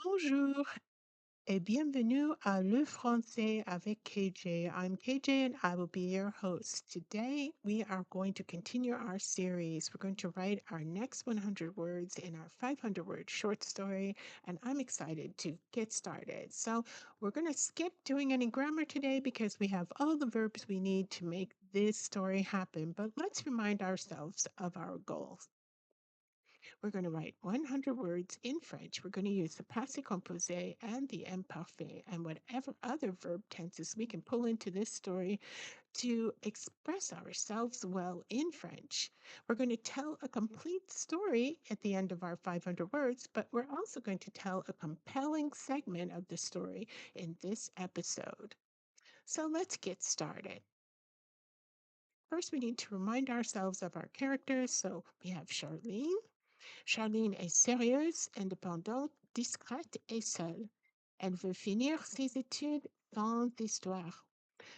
Bonjour et bienvenue à Le Français avec KJ. I'm KJ and I will be your host. Today we are going to continue our series. We're going to write our next 100 words in our 500-word short story, and I'm excited to get started. So we're going to skip doing any grammar today because we have all the verbs we need to make this story happen. But let's remind ourselves of our goals. We're going to write 100 words in French. We're going to use the Passé, Composé, and the Imparfait, and whatever other verb tenses we can pull into this story to express ourselves well in French. We're going to tell a complete story at the end of our 500 words, but we're also going to tell a compelling segment of the story in this episode. So let's get started. First, we need to remind ourselves of our characters. So we have Charline. Charline est sérieuse, indépendante, discrète et seule. Elle veut finir ses études sans histoire.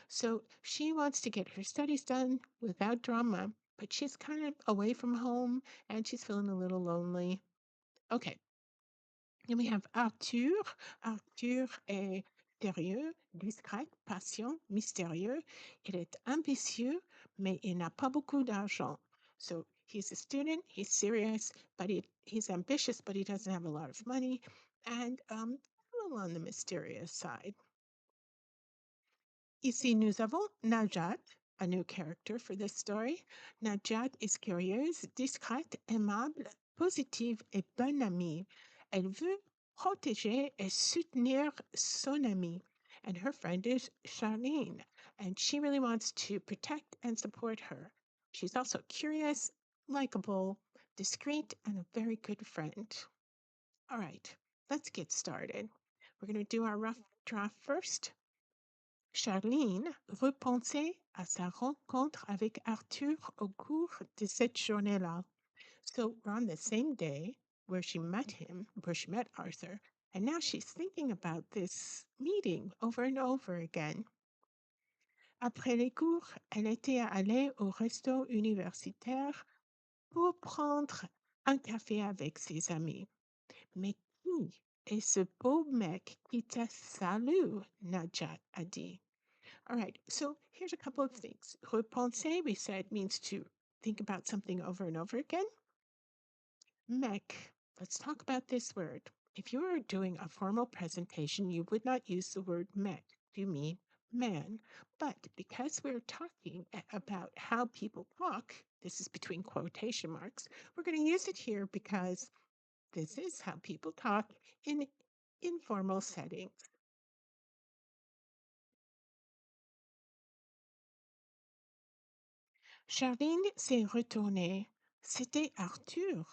So she wants to get her studies done without drama, but she's kind of away from home and she's feeling a little lonely. Okay, then we have Arthur. Arthur est sérieux, discret, patient, mystérieux. Il est ambitieux, mais il n'a pas beaucoup d'argent. So he's a student, he's serious, but he's ambitious, but he doesn't have a lot of money, and a little on the mysterious side. Ici, nous avons Najat, a new character for this story. Najat is curieuse, discrète, aimable, positive et bonne amie. Elle veut protéger et soutenir son amie. And her friend is Charlene, and she really wants to protect and support her. She's also curious, likable, discreet, and a very good friend. All right, let's get started. We're going to do our rough draft first. Charline repensait à sa rencontre avec Arthur au cours de cette journée-là. So we're on the same day where she met him, where she met Arthur, and now she's thinking about this meeting over and over again. Après les cours, elle était allée au resto universitaire pour prendre un café avec ses amis. Mais qui est ce beau mec qui te salue? Najat a dit. All right, so here's a couple of things. Repenser, we said, means to think about something over and over again. Mec, let's talk about this word. If you were doing a formal presentation, you would not use the word mec. You mean man. But because we're talking about how people talk, this is between quotation marks, we're going to use it here because this is how people talk in informal settings. Charline s'est retournée. C'était Arthur.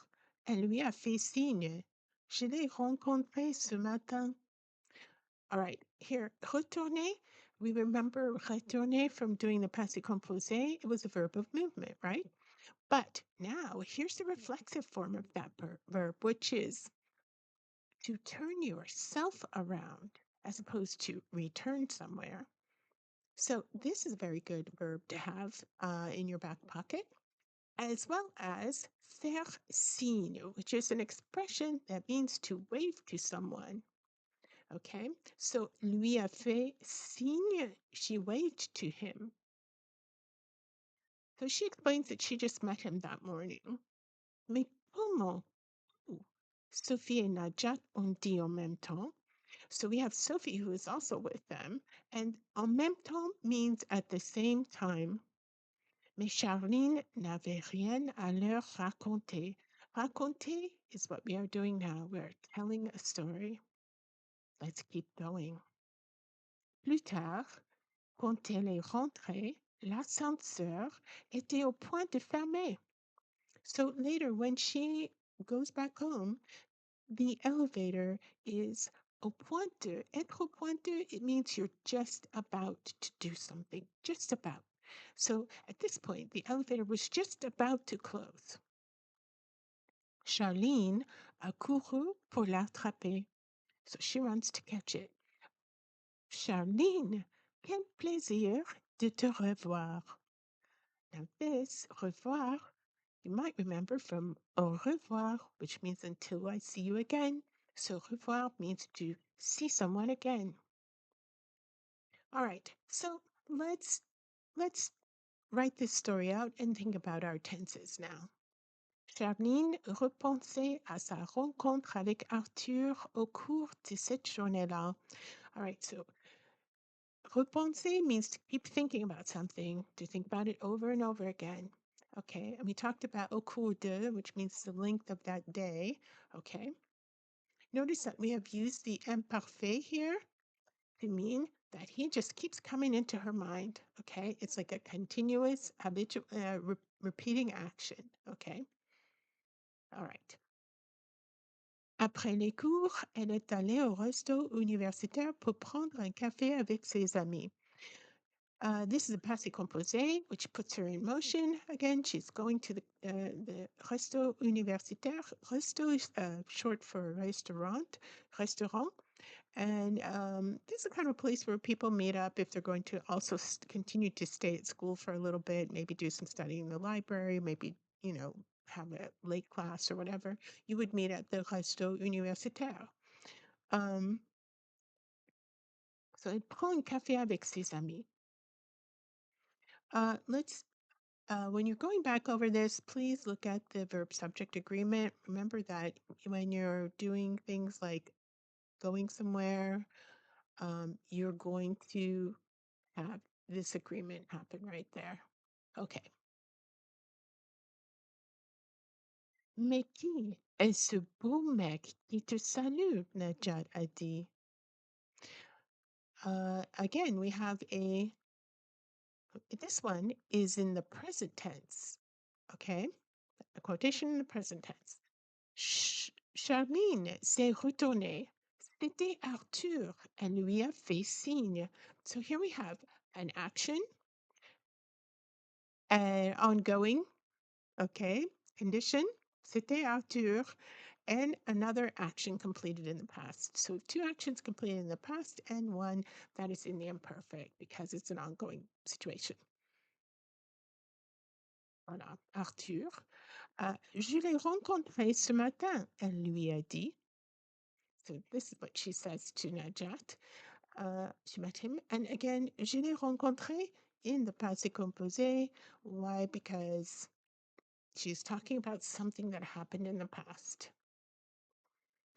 Elle lui a fait signe. Je l'ai rencontré ce matin. All right, here, retourner. We remember retourner from doing the passé composé. It was a verb of movement, right? But now here's the reflexive form of that verb, which is to turn yourself around as opposed to return somewhere. So this is a very good verb to have in your back pocket, as well as faire signe, which is an expression that means to wave to someone. Okay, so lui a fait signe, she waved to him. So she explains that she just met him that morning. Mais comment? Sophie et Najat ont dit en même temps. So we have Sophie who is also with them, and en même temps means at the same time. Mais Charline n'avait rien à leur raconter. Raconter is what we are doing now. We're telling a story. Let's keep going. Plus tard, quand elle est rentrée, l'ascenseur était au point de fermer. So later, when she goes back home, the elevator is au point de. Être au point de, it means you're just about to do something, just about. So at this point, the elevator was just about to close. Charline a couru pour l'attraper. So she runs to catch it. Charline, quel plaisir de te revoir. Now this, revoir, you might remember from au revoir, which means until I see you again. Se revoir means to see someone again. All right, so let's let's write this story out and think about our tenses now. Charline repensait à sa rencontre avec Arthur au cours de cette journée-là. All right, so repenser means to keep thinking about something, to think about it over and over again. Okay, and we talked about au cours de, which means the length of that day. Okay, notice that we have used the imparfait here to mean that he just keeps coming into her mind. Okay, it's like a continuous, habitual, repeating action. Okay, all right. Après les cours, elle est allée au resto universitaire pour prendre un café avec ses amis. This is a passé composé, which puts her in motion. Again, she's going to the resto universitaire. Resto is short for restaurant, restaurant. And this is the kind of place where people meet up if they're going to also continue to stay at school for a little bit, maybe do some studying in the library, maybe, have a late class or whatever. You would meet at the resto universitaire. Um, so elle prend un café avec ses amis. Let's when you're going back over this, please look at the verb subject agreement. Remember that when you're doing things like going somewhere, you're going to have this agreement happen right there. Okay. Mais qui est ce beau mec qui te salue? Najat a dit. Again, we have this one is in the present tense. Okay. A quotation in the present tense. Charline s'est retournée. C'était Arthur. Elle lui a fait signe. So here we have an action, an ongoing, okay, condition. C'était Arthur. And another action completed in the past. So two actions completed in the past and one that is in the imperfect because it's an ongoing situation. Voilà. Arthur. Je l'ai rencontré ce matin, elle lui a dit. So this is what she says to Najat. She met him. And again, je l'ai rencontré in the passé composé. Why? Because she's talking about something that happened in the past.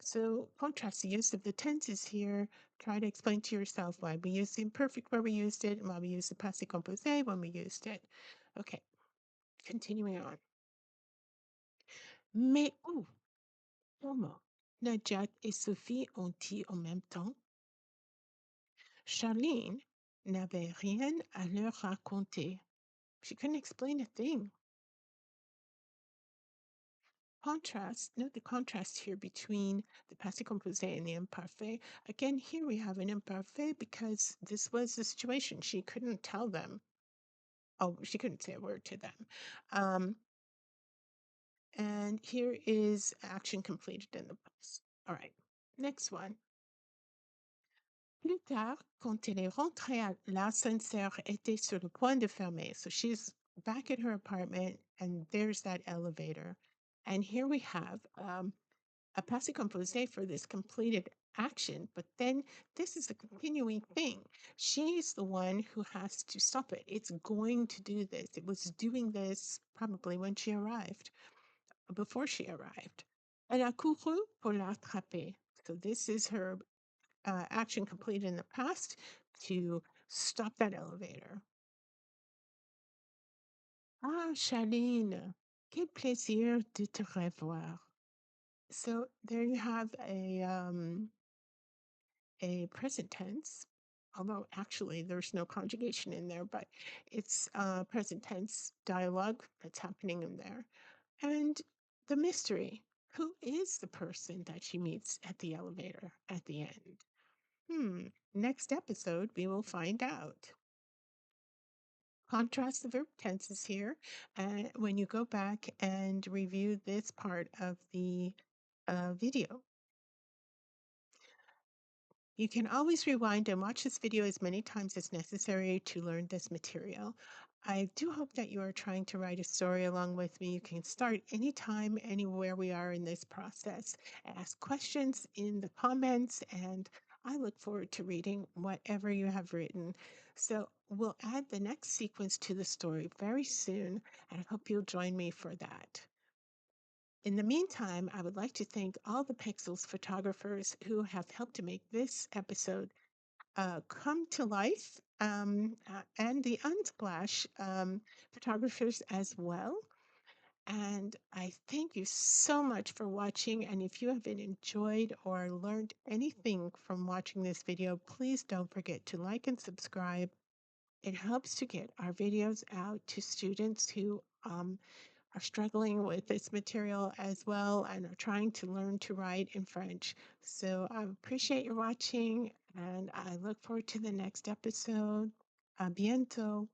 So contrast the use of the tenses here. Try to explain to yourself why we used the imperfect where we used it and why we used the passé composé when we used it. Okay, continuing on. Mais où? Comment? Najat et Sophie ont dit en même temps. Charline n'avait rien à leur raconter. She couldn't explain a thing. Contrast, note the contrast here between the passé composé and the imparfait. Again, here we have an imparfait because this was the situation. She couldn't tell them. Oh, she couldn't say a word to them. And here is action completed in the past. All right, next one. Plus tard, quand elle est rentrée, l'ascenseur était sur le point de fermer. So she's back at her apartment, and there's that elevator. And here we have a passé composé for this completed action, but then this is a continuing thing. She's the one who has to stop it. It's going to do this. It was doing this probably when she arrived, before she arrived. Elle a couru pour l'attraper. So this is her action completed in the past to stop that elevator. Ah, Charline, quel plaisir de te revoir. So there you have a present tense, although actually there's no conjugation in there, but it's present tense dialogue that's happening in there. And the mystery, who is the person that she meets at the elevator at the end? Next episode, we will find out. Contrast the verb tenses here when you go back and review this part of the video. You can always rewind and watch this video as many times as necessary to learn this material. I do hope that you are trying to write a story along with me. You can start anytime, anywhere we are in this process. Ask questions in the comments, and I look forward to reading whatever you have written. So we'll add the next sequence to the story very soon, and I hope you'll join me for that. In the meantime, I would like to thank all the Pixels photographers who have helped to make this episode come to life, and the Unsplash photographers as well. And I thank you so much for watching. And if you have been enjoyed or learned anything from watching this video, please don't forget to like and subscribe. It helps to get our videos out to students who are struggling with this material as well and are trying to learn to write in French. So I appreciate your watching and I look forward to the next episode. À bientôt.